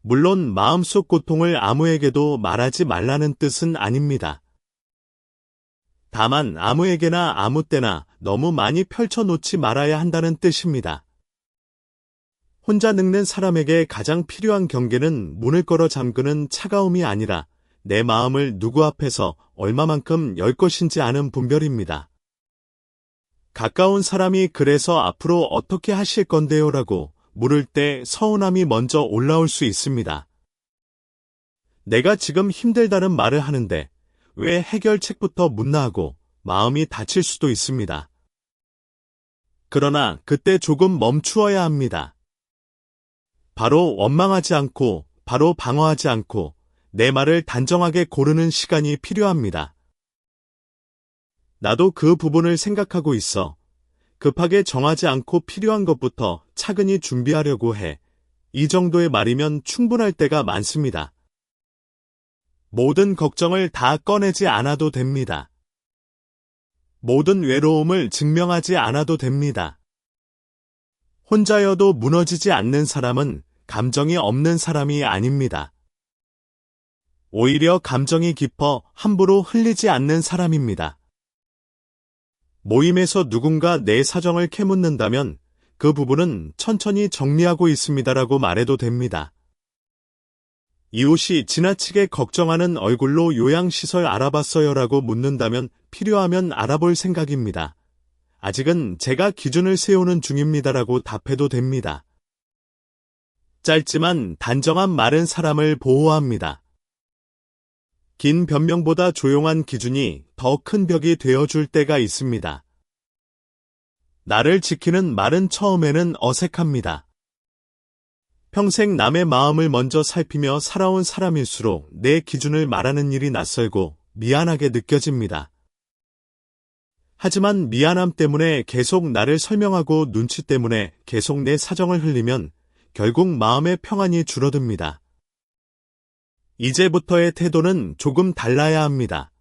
A: 물론 마음속 고통을 아무에게도 말하지 말라는 뜻은 아닙니다. 다만 아무에게나 아무 때나 너무 많이 펼쳐놓지 말아야 한다는 뜻입니다. 혼자 늙는 사람에게 가장 필요한 경계는 문을 걸어 잠그는 차가움이 아니라 내 마음을 누구 앞에서 얼마만큼 열 것인지 아는 분별입니다. 가까운 사람이 그래서 앞으로 어떻게 하실 건데요? 라고 물을 때 서운함이 먼저 올라올 수 있습니다. 내가 지금 힘들다는 말을 하는데 왜 해결책부터 묻나 하고 마음이 다칠 수도 있습니다. 그러나 그때 조금 멈추어야 합니다. 바로 원망하지 않고, 바로 방어하지 않고 내 말을 단정하게 고르는 시간이 필요합니다. 나도 그 부분을 생각하고 있어. 급하게 정하지 않고 필요한 것부터 차근히 준비하려고 해. 이 정도의 말이면 충분할 때가 많습니다. 모든 걱정을 다 꺼내지 않아도 됩니다. 모든 외로움을 증명하지 않아도 됩니다. 혼자여도 무너지지 않는 사람은 감정이 없는 사람이 아닙니다. 오히려 감정이 깊어 함부로 흘리지 않는 사람입니다. 모임에서 누군가 내 사정을 캐묻는다면 그 부분은 천천히 정리하고 있습니다라고 말해도 됩니다. 이웃이 지나치게 걱정하는 얼굴로 요양시설 알아봤어요라고 묻는다면 필요하면 알아볼 생각입니다. 아직은 제가 기준을 세우는 중입니다라고 답해도 됩니다. 짧지만 단정한 말은 사람을 보호합니다. 긴 변명보다 조용한 기준이 더 큰 벽이 되어줄 때가 있습니다. 나를 지키는 말은 처음에는 어색합니다. 평생 남의 마음을 먼저 살피며 살아온 사람일수록 내 기준을 말하는 일이 낯설고 미안하게 느껴집니다. 하지만 미안함 때문에 계속 나를 설명하고 눈치 때문에 계속 내 사정을 흘리면 결국 마음의 평안이 줄어듭니다. 이제부터의 태도는 조금 달라야 합니다.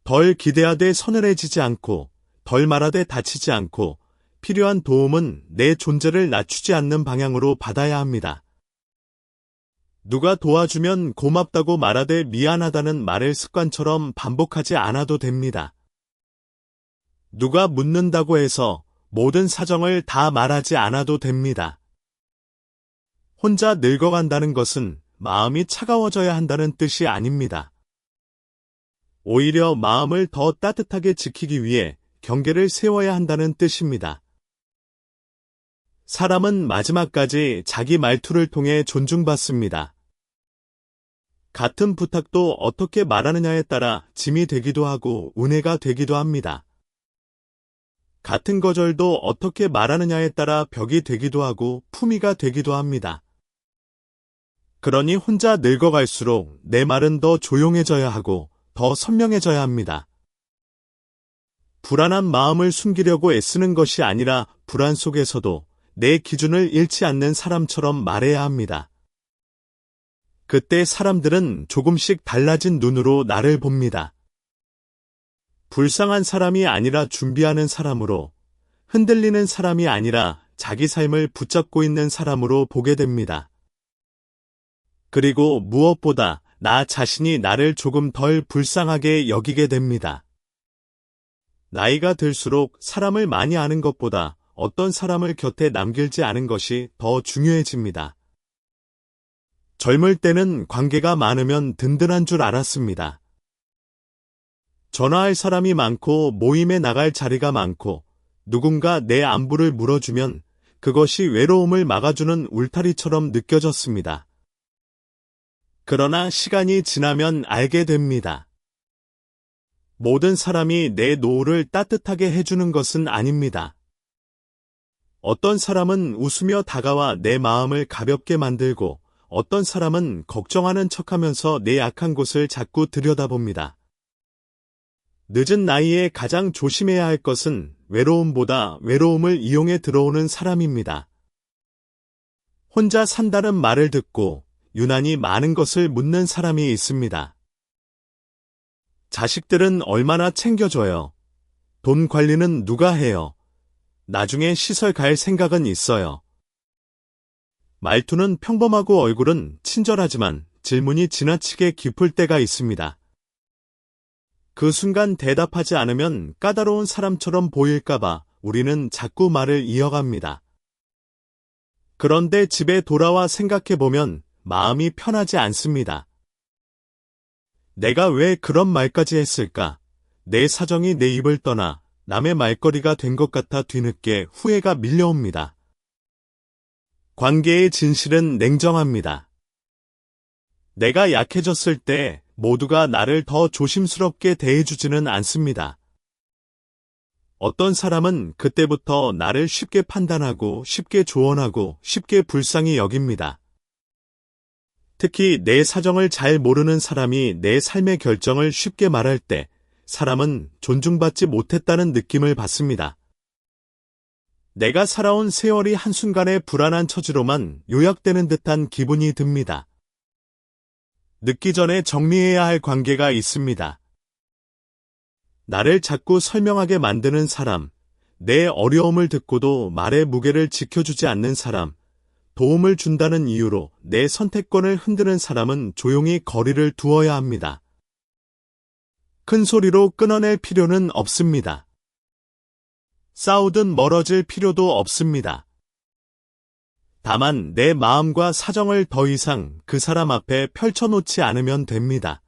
A: 덜 기대하되 서늘해지지 않고, 덜 말하되 다치지 않고, 필요한 도움은 내 존재를 낮추지 않는 방향으로 받아야 합니다. 누가 도와주면 고맙다고 말하되 미안하다는 말을 습관처럼 반복하지 않아도 됩니다. 누가 묻는다고 해서 모든 사정을 다 말하지 않아도 됩니다. 혼자 늙어간다는 것은 마음이 차가워져야 한다는 뜻이 아닙니다. 오히려 마음을 더 따뜻하게 지키기 위해 경계를 세워야 한다는 뜻입니다. 사람은 마지막까지 자기 말투를 통해 존중받습니다. 같은 부탁도 어떻게 말하느냐에 따라 짐이 되기도 하고 은혜가 되기도 합니다. 같은 거절도 어떻게 말하느냐에 따라 벽이 되기도 하고 품위가 되기도 합니다. 그러니 혼자 늙어갈수록 내 말은 더 조용해져야 하고 더 선명해져야 합니다. 불안한 마음을 숨기려고 애쓰는 것이 아니라 불안 속에서도 내 기준을 잃지 않는 사람처럼 말해야 합니다. 그때 사람들은 조금씩 달라진 눈으로 나를 봅니다. 불쌍한 사람이 아니라 준비하는 사람으로, 흔들리는 사람이 아니라 자기 삶을 붙잡고 있는 사람으로 보게 됩니다. 그리고 무엇보다 나 자신이 나를 조금 덜 불쌍하게 여기게 됩니다. 나이가 들수록 사람을 많이 아는 것보다 어떤 사람을 곁에 남길지 않은 것이 더 중요해집니다. 젊을 때는 관계가 많으면 든든한 줄 알았습니다. 전화할 사람이 많고 모임에 나갈 자리가 많고 누군가 내 안부를 물어주면 그것이 외로움을 막아주는 울타리처럼 느껴졌습니다. 그러나 시간이 지나면 알게 됩니다. 모든 사람이 내 노후를 따뜻하게 해주는 것은 아닙니다. 어떤 사람은 웃으며 다가와 내 마음을 가볍게 만들고 어떤 사람은 걱정하는 척하면서 내 약한 곳을 자꾸 들여다봅니다. 늦은 나이에 가장 조심해야 할 것은 외로움보다 외로움을 이용해 들어오는 사람입니다. 혼자 산다는 말을 듣고 유난히 많은 것을 묻는 사람이 있습니다. 자식들은 얼마나 챙겨줘요? 돈 관리는 누가 해요? 나중에 시설 갈 생각은 있어요. 말투는 평범하고 얼굴은 친절하지만 질문이 지나치게 깊을 때가 있습니다. 그 순간 대답하지 않으면 까다로운 사람처럼 보일까봐 우리는 자꾸 말을 이어갑니다. 그런데 집에 돌아와 생각해보면 마음이 편하지 않습니다. 내가 왜 그런 말까지 했을까? 내 사정이 내 입을 떠나 남의 말거리가 된 것 같아 뒤늦게 후회가 밀려옵니다. 관계의 진실은 냉정합니다. 내가 약해졌을 때 모두가 나를 더 조심스럽게 대해주지는 않습니다. 어떤 사람은 그때부터 나를 쉽게 판단하고 쉽게 조언하고 쉽게 불쌍히 여깁니다. 특히 내 사정을 잘 모르는 사람이 내 삶의 결정을 쉽게 말할 때 사람은 존중받지 못했다는 느낌을 받습니다. 내가 살아온 세월이 한순간의 불안한 처지로만 요약되는 듯한 기분이 듭니다. 늦기 전에 정리해야 할 관계가 있습니다. 나를 자꾸 설명하게 만드는 사람, 내 어려움을 듣고도 말의 무게를 지켜주지 않는 사람, 도움을 준다는 이유로 내 선택권을 흔드는 사람은 조용히 거리를 두어야 합니다. 큰 소리로 끊어낼 필요는 없습니다. 싸우든 멀어질 필요도 없습니다. 다만 내 마음과 사정을 더 이상 그 사람 앞에 펼쳐놓지 않으면 됩니다.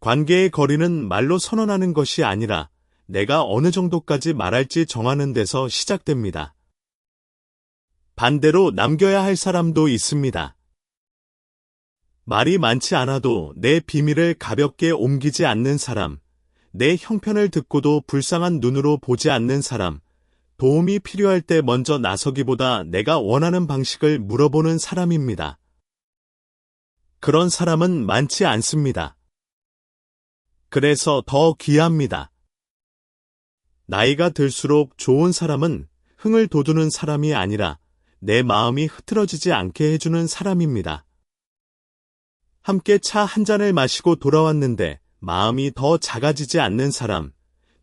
A: 관계의 거리는 말로 선언하는 것이 아니라 내가 어느 정도까지 말할지 정하는 데서 시작됩니다. 반대로 남겨야 할 사람도 있습니다. 말이 많지 않아도 내 비밀을 가볍게 옮기지 않는 사람, 내 형편을 듣고도 불쌍한 눈으로 보지 않는 사람, 도움이 필요할 때 먼저 나서기보다 내가 원하는 방식을 물어보는 사람입니다. 그런 사람은 많지 않습니다. 그래서 더 귀합니다. 나이가 들수록 좋은 사람은 흥을 돋우는 사람이 아니라 내 마음이 흐트러지지 않게 해주는 사람입니다. 함께 차 한 잔을 마시고 돌아왔는데 마음이 더 작아지지 않는 사람,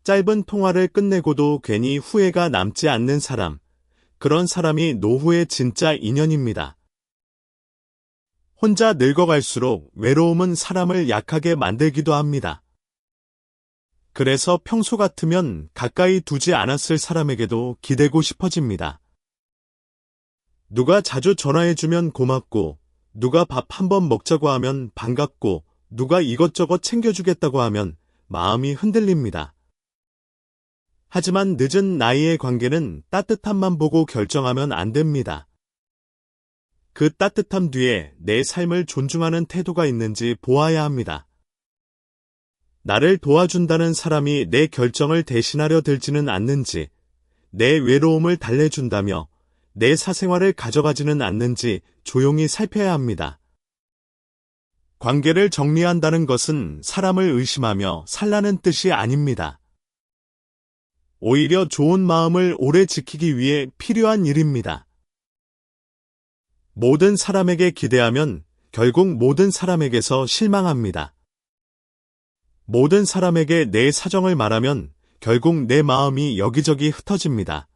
A: 짧은 통화를 끝내고도 괜히 후회가 남지 않는 사람, 그런 사람이 노후의 진짜 인연입니다. 혼자 늙어갈수록 외로움은 사람을 약하게 만들기도 합니다. 그래서 평소 같으면 가까이 두지 않았을 사람에게도 기대고 싶어집니다. 누가 자주 전화해주면 고맙고, 누가 밥 한번 먹자고 하면 반갑고, 누가 이것저것 챙겨주겠다고 하면 마음이 흔들립니다. 하지만 늦은 나이의 관계는 따뜻함만 보고 결정하면 안 됩니다. 그 따뜻함 뒤에 내 삶을 존중하는 태도가 있는지 보아야 합니다. 나를 도와준다는 사람이 내 결정을 대신하려 들지는 않는지, 내 외로움을 달래준다며 내 사생활을 가져가지는 않는지 조용히 살펴야 합니다. 관계를 정리한다는 것은 사람을 의심하며 살라는 뜻이 아닙니다. 오히려 좋은 마음을 오래 지키기 위해 필요한 일입니다. 모든 사람에게 기대하면 결국 모든 사람에게서 실망합니다. 모든 사람에게 내 사정을 말하면 결국 내 마음이 여기저기 흩어집니다.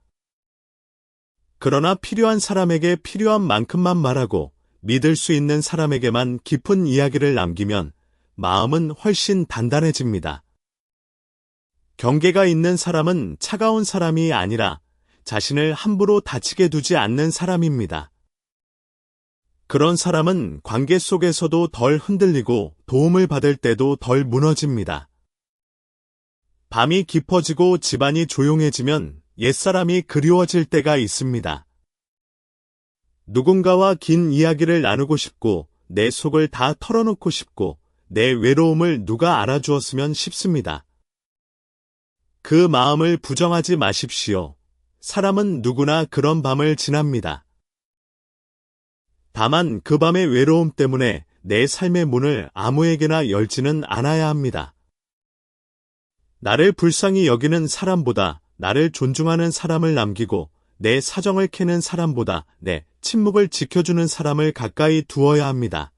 A: 그러나 필요한 사람에게 필요한 만큼만 말하고 믿을 수 있는 사람에게만 깊은 이야기를 남기면 마음은 훨씬 단단해집니다. 경계가 있는 사람은 차가운 사람이 아니라 자신을 함부로 다치게 두지 않는 사람입니다. 그런 사람은 관계 속에서도 덜 흔들리고 도움을 받을 때도 덜 무너집니다. 밤이 깊어지고 집안이 조용해지면 옛사람이 그리워질 때가 있습니다. 누군가와 긴 이야기를 나누고 싶고 내 속을 다 털어놓고 싶고 내 외로움을 누가 알아주었으면 싶습니다. 그 마음을 부정하지 마십시오. 사람은 누구나 그런 밤을 지납니다. 다만 그 밤의 외로움 때문에 내 삶의 문을 아무에게나 열지는 않아야 합니다. 나를 불쌍히 여기는 사람보다 나를 존중하는 사람을 남기고 내 사정을 캐는 사람보다 내 침묵을 지켜주는 사람을 가까이 두어야 합니다.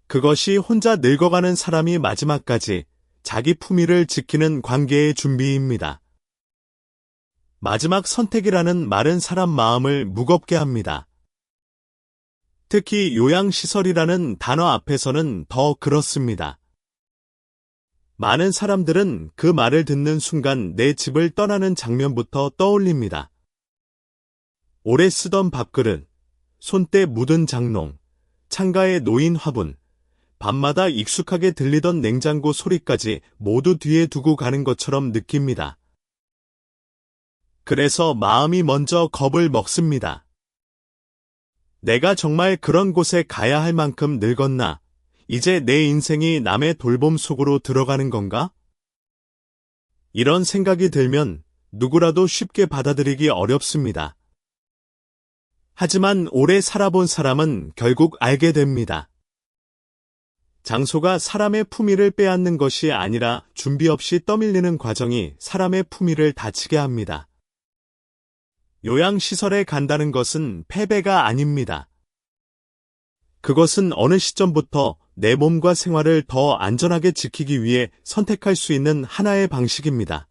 A: 그것이 혼자 늙어가는 사람이 마지막까지 자기 품위를 지키는 관계의 준비입니다. 마지막 선택이라는 말은 사람 마음을 무겁게 합니다. 특히 요양시설이라는 단어 앞에서는 더 그렇습니다. 많은 사람들은 그 말을 듣는 순간 내 집을 떠나는 장면부터 떠올립니다. 오래 쓰던 밥그릇, 손때 묻은 장롱, 창가에 놓인 화분, 밤마다 익숙하게 들리던 냉장고 소리까지 모두 뒤에 두고 가는 것처럼 느낍니다. 그래서 마음이 먼저 겁을 먹습니다. 내가 정말 그런 곳에 가야 할 만큼 늙었나? 이제 내 인생이 남의 돌봄 속으로 들어가는 건가? 이런 생각이 들면 누구라도 쉽게 받아들이기 어렵습니다. 하지만 오래 살아본 사람은 결국 알게 됩니다. 장소가 사람의 품위를 빼앗는 것이 아니라 준비 없이 떠밀리는 과정이 사람의 품위를 다치게 합니다. 요양시설에 간다는 것은 패배가 아닙니다. 그것은 어느 시점부터 내 몸과 생활을 더 안전하게 지키기 위해 선택할 수 있는 하나의 방식입니다.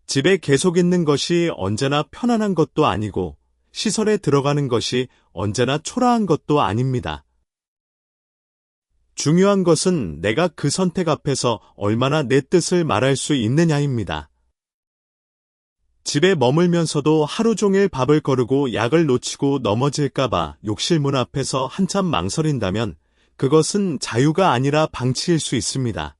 A: 집에 계속 있는 것이 언제나 편안한 것도 아니고 시설에 들어가는 것이 언제나 초라한 것도 아닙니다. 중요한 것은 내가 그 선택 앞에서 얼마나 내 뜻을 말할 수 있느냐입니다. 집에 머물면서도 하루 종일 밥을 거르고 약을 놓치고 넘어질까봐 욕실문 앞에서 한참 망설인다면 그것은 자유가 아니라 방치일 수 있습니다.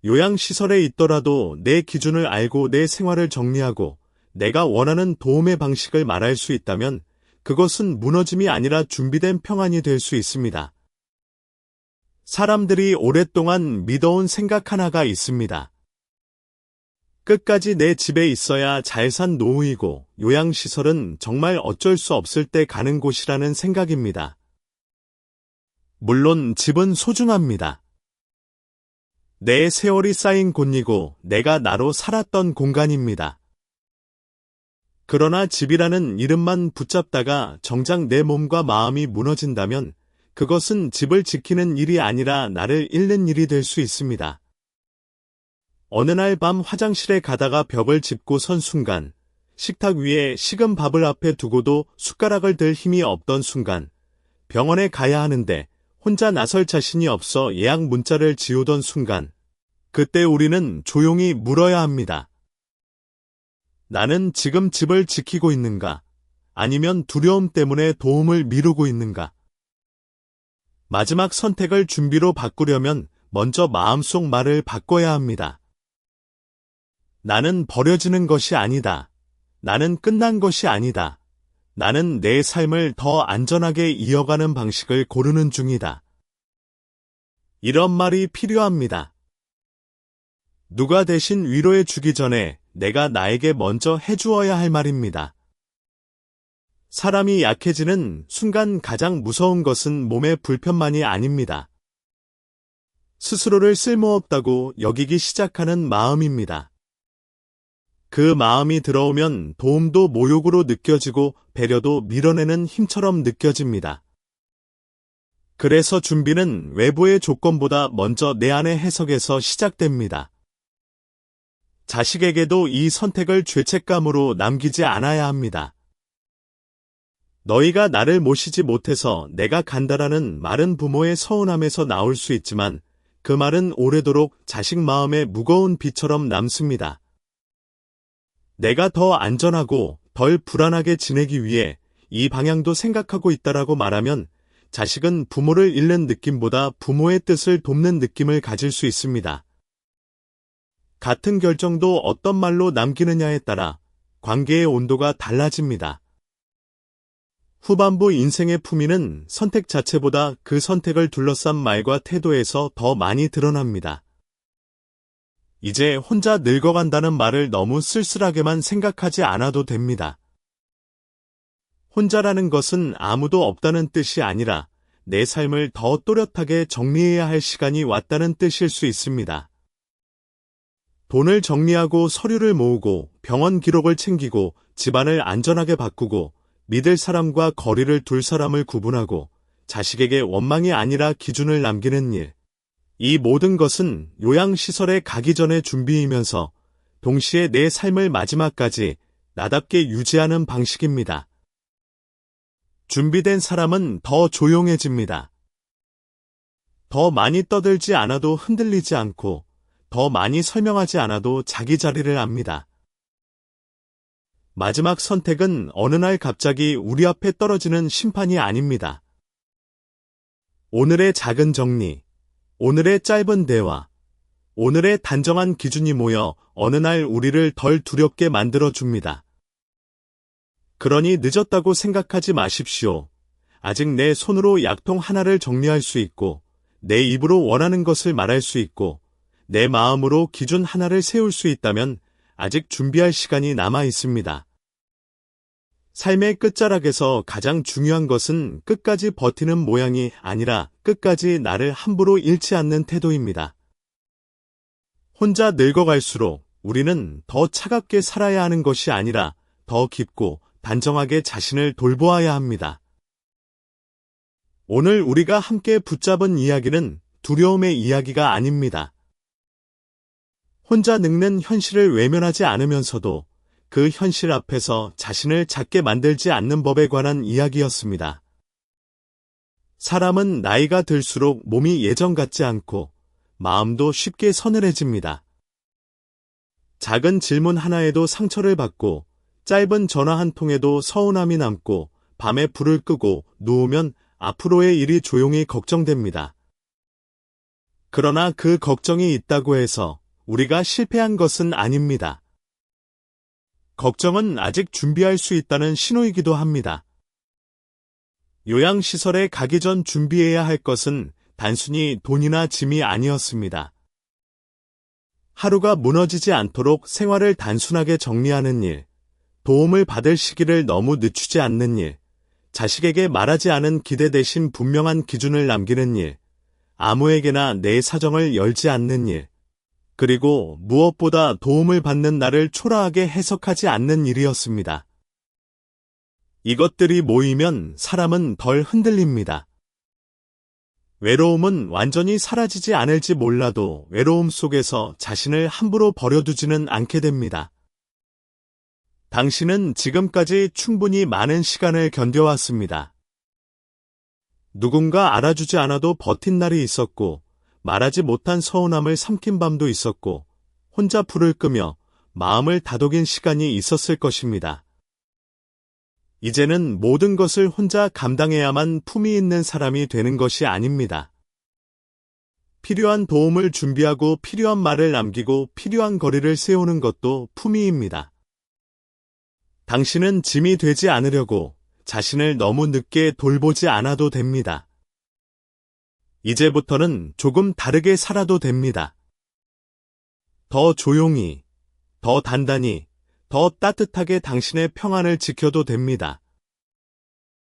A: 요양시설에 있더라도 내 기준을 알고 내 생활을 정리하고 내가 원하는 도움의 방식을 말할 수 있다면 그것은 무너짐이 아니라 준비된 평안이 될 수 있습니다. 사람들이 오랫동안 믿어온 생각 하나가 있습니다. 끝까지 내 집에 있어야 잘 산 노후이고 요양시설은 정말 어쩔 수 없을 때 가는 곳이라는 생각입니다. 물론 집은 소중합니다. 내 세월이 쌓인 곳이고 내가 나로 살았던 공간입니다. 그러나 집이라는 이름만 붙잡다가 정작 내 몸과 마음이 무너진다면 그것은 집을 지키는 일이 아니라 나를 잃는 일이 될 수 있습니다. 어느 날 밤 화장실에 가다가 벽을 짚고 선 순간, 식탁 위에 식은 밥을 앞에 두고도 숟가락을 들 힘이 없던 순간, 병원에 가야 하는데 혼자 나설 자신이 없어 예약 문자를 지우던 순간, 그때 우리는 조용히 물어야 합니다. 나는 지금 집을 지키고 있는가? 아니면 두려움 때문에 도움을 미루고 있는가? 마지막 선택을 준비로 바꾸려면 먼저 마음속 말을 바꿔야 합니다. 나는 버려지는 것이 아니다. 나는 끝난 것이 아니다. 나는 내 삶을 더 안전하게 이어가는 방식을 고르는 중이다. 이런 말이 필요합니다. 누가 대신 위로해 주기 전에 내가 나에게 먼저 해주어야 할 말입니다. 사람이 약해지는 순간 가장 무서운 것은 몸의 불편만이 아닙니다. 스스로를 쓸모없다고 여기기 시작하는 마음입니다. 그 마음이 들어오면 도움도 모욕으로 느껴지고 배려도 밀어내는 힘처럼 느껴집니다. 그래서 준비는 외부의 조건보다 먼저 내 안의 해석에서 시작됩니다. 자식에게도 이 선택을 죄책감으로 남기지 않아야 합니다. 너희가 나를 모시지 못해서 내가 간다라는 말은 부모의 서운함에서 나올 수 있지만 그 말은 오래도록 자식 마음에 무거운 비처럼 남습니다. 내가 더 안전하고 덜 불안하게 지내기 위해 이 방향도 생각하고 있다라고 말하면 자식은 부모를 잃는 느낌보다 부모의 뜻을 돕는 느낌을 가질 수 있습니다. 같은 결정도 어떤 말로 남기느냐에 따라 관계의 온도가 달라집니다. 후반부 인생의 품위는 선택 자체보다 그 선택을 둘러싼 말과 태도에서 더 많이 드러납니다. 이제 혼자 늙어간다는 말을 너무 쓸쓸하게만 생각하지 않아도 됩니다. 혼자라는 것은 아무도 없다는 뜻이 아니라 내 삶을 더 또렷하게 정리해야 할 시간이 왔다는 뜻일 수 있습니다. 돈을 정리하고 서류를 모으고 병원 기록을 챙기고 집안을 안전하게 바꾸고 믿을 사람과 거리를 둘 사람을 구분하고 자식에게 원망이 아니라 기준을 남기는 일. 이 모든 것은 요양시설에 가기 전의 준비이면서 동시에 내 삶을 마지막까지 나답게 유지하는 방식입니다. 준비된 사람은 더 조용해집니다. 더 많이 떠들지 않아도 흔들리지 않고 더 많이 설명하지 않아도 자기 자리를 압니다. 마지막 선택은 어느 날 갑자기 우리 앞에 떨어지는 심판이 아닙니다. 오늘의 작은 정리, 오늘의 짧은 대화, 오늘의 단정한 기준이 모여 어느 날 우리를 덜 두렵게 만들어줍니다. 그러니 늦었다고 생각하지 마십시오. 아직 내 손으로 약통 하나를 정리할 수 있고, 내 입으로 원하는 것을 말할 수 있고, 내 마음으로 기준 하나를 세울 수 있다면 아직 준비할 시간이 남아 있습니다. 삶의 끝자락에서 가장 중요한 것은 끝까지 버티는 모양이 아니라 끝까지 나를 함부로 잃지 않는 태도입니다. 혼자 늙어갈수록 우리는 더 차갑게 살아야 하는 것이 아니라 더 깊고 단정하게 자신을 돌보아야 합니다. 오늘 우리가 함께 붙잡은 이야기는 두려움의 이야기가 아닙니다. 혼자 늙는 현실을 외면하지 않으면서도 그 현실 앞에서 자신을 작게 만들지 않는 법에 관한 이야기였습니다. 사람은 나이가 들수록 몸이 예전 같지 않고 마음도 쉽게 서늘해집니다. 작은 질문 하나에도 상처를 받고 짧은 전화 한 통에도 서운함이 남고 밤에 불을 끄고 누우면 앞으로의 일이 조용히 걱정됩니다. 그러나 그 걱정이 있다고 해서 우리가 실패한 것은 아닙니다. 걱정은 아직 준비할 수 있다는 신호이기도 합니다. 요양시설에 가기 전 준비해야 할 것은 단순히 돈이나 짐이 아니었습니다. 하루가 무너지지 않도록 생활을 단순하게 정리하는 일, 도움을 받을 시기를 너무 늦추지 않는 일, 자식에게 말하지 않은 기대 대신 분명한 기준을 남기는 일, 아무에게나 내 사정을 열지 않는 일, 그리고 무엇보다 도움을 받는 나를 초라하게 해석하지 않는 일이었습니다. 이것들이 모이면 사람은 덜 흔들립니다. 외로움은 완전히 사라지지 않을지 몰라도 외로움 속에서 자신을 함부로 버려두지는 않게 됩니다. 당신은 지금까지 충분히 많은 시간을 견뎌왔습니다. 누군가 알아주지 않아도 버틴 날이 있었고, 말하지 못한 서운함을 삼킨 밤도 있었고, 혼자 불을 끄며 마음을 다독인 시간이 있었을 것입니다. 이제는 모든 것을 혼자 감당해야만 품위 있는 사람이 되는 것이 아닙니다. 필요한 도움을 준비하고 필요한 말을 남기고 필요한 거리를 세우는 것도 품위입니다. 당신은 짐이 되지 않으려고 자신을 너무 늦게 돌보지 않아도 됩니다. 이제부터는 조금 다르게 살아도 됩니다. 더 조용히, 더 단단히, 더 따뜻하게 당신의 평안을 지켜도 됩니다.